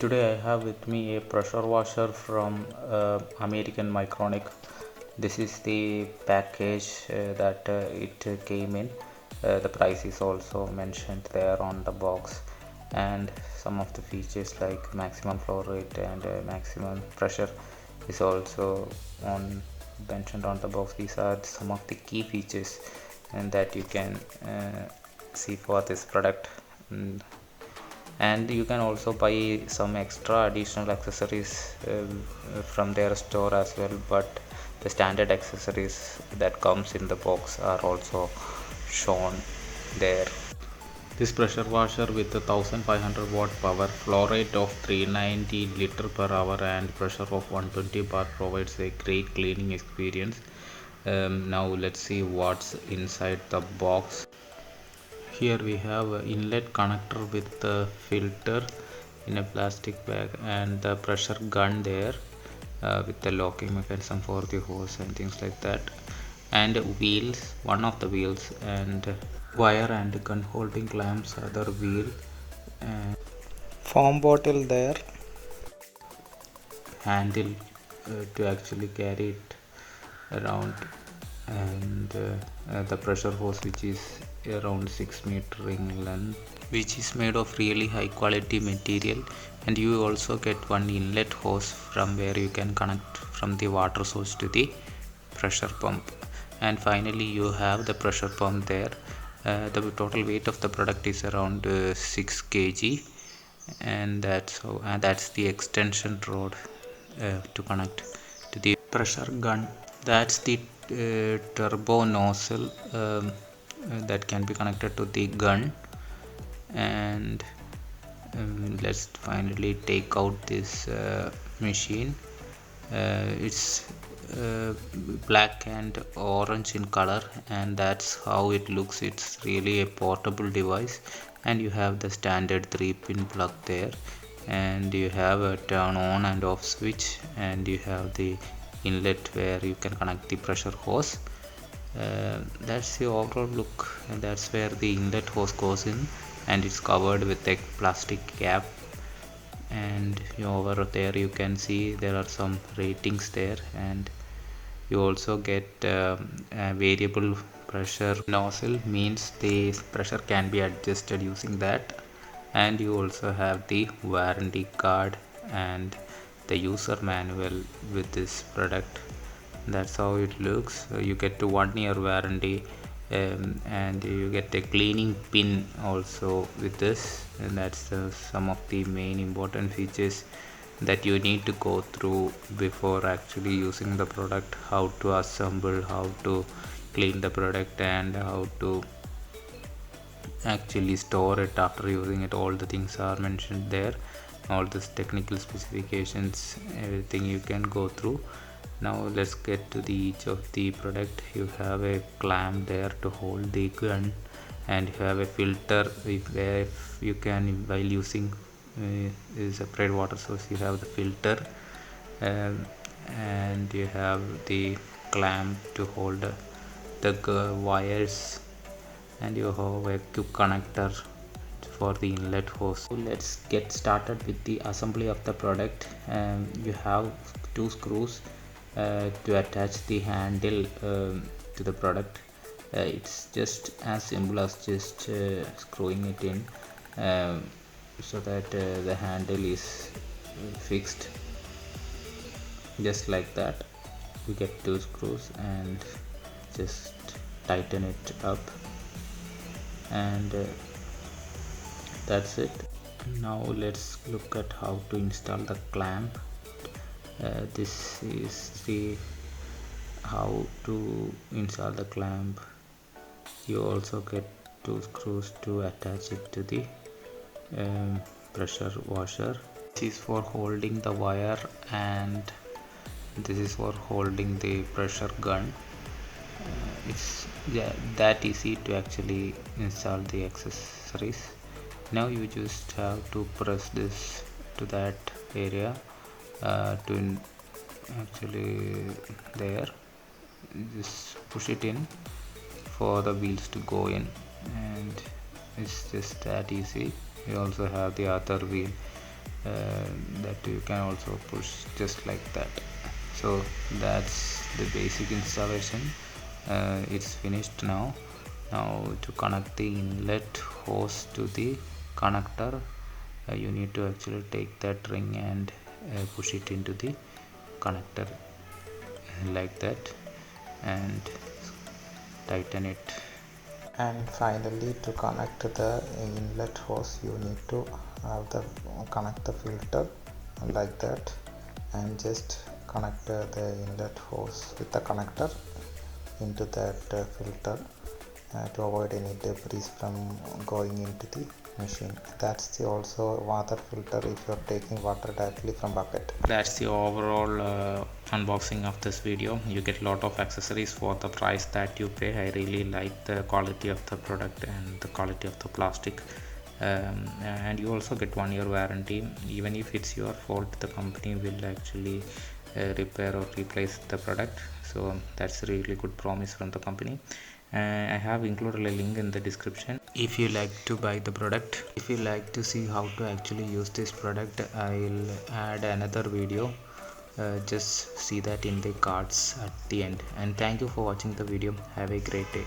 Today I have with me a pressure washer from American Micronic. This is the package that it came in. The price is also mentioned there on the box, and some of the features like maximum flow rate and maximum pressure is also mentioned on the box. These are some of the key features and that you can see for this product. And you can also buy some extra additional accessories from their store as well, but the standard accessories that comes in the box are also shown there. This pressure washer with a 1500 watt power, flow rate of 390 liter per hour and pressure of 120 bar provides a great cleaning experience. Now let's see what's inside the box. Here we have an inlet connector with the filter in a plastic bag and the pressure gun there with the locking mechanism for the hose and things like that, and wheels, one of the wheels, and wire and gun holding clamps, other wheel, and foam bottle there, handle to actually carry it around, and the pressure hose which is around 6 meter in length, which is made of really high quality material. And you also get one inlet hose from where you can connect from the water source to the pressure pump. And finally you have the pressure pump there. The total weight of the product is around 6 kg, and that's the extension rod to connect to the pressure gun. That's the turbo nozzle that can be connected to the gun. And let's finally take out this machine. It's black and orange in color, and that's how it looks. It's really a portable device, and you have the standard 3-pin plug there, and you have a turn on and off switch, and you have the inlet where you can connect the pressure hose. That's the overall look, and that's where the inlet hose goes in, and it's covered with a plastic cap. And over there you can see there are some ratings there, and you also get a variable pressure nozzle, means the pressure can be adjusted using that. And you also have the warranty card and the user manual with this product. That's how it looks. You get a 1-year warranty, and you get a cleaning pin also with this, and that's some of the main important features that you need to go through before actually using the product. How to assemble, how to clean the product, and how to actually store it after using it. All the things are mentioned there, all the technical specifications, everything you can go through. Now let's get to each of the product. You have a clamp there to hold the gun, and you have a filter where you can, while using a separate water source, you have the filter, and you have the clamp to hold the wires, and you have a quick connector for the inlet hose. So let's get started with the assembly of the product. You have 2 screws to attach the handle to the product. It's just as simple as just screwing it in, so that the handle is fixed just like that. You get 2 screws and just tighten it up, and that's it. Now let's look at how to install the clamp. This is the how to install the clamp. You also get 2 screws to attach it to the pressure washer. This is for holding the wire, and this is for holding the pressure gun. It's that easy to actually install the accessories. Now you just have to press this to that area to actually there, just push it in for the wheels to go in, and it's just that easy. You also have the other wheel that you can also push just like that. So that's the basic installation. It's finished now. Now to connect the inlet hose to the connector, you need to actually take that ring and push it into the connector like that and tighten it. And finally, to connect the inlet hose, you need to have the connect the filter like that, and just connect the inlet hose with the connector into that filter to avoid any debris from going into the machine. That's the also water filter if you're taking water directly from bucket. That's the overall unboxing of this video. You get a lot of accessories for the price that you pay. I really like the quality of the product and the quality of the plastic. And you also get 1 year warranty. Even if it's your fault, the company will actually repair or replace the product. So that's a really good promise from the company. I have included a link in the description if you like to buy the product. If you like to see how to actually use this product, I'll add another video. Just see that in the cards at the end. And thank you for watching the video. Have a great day.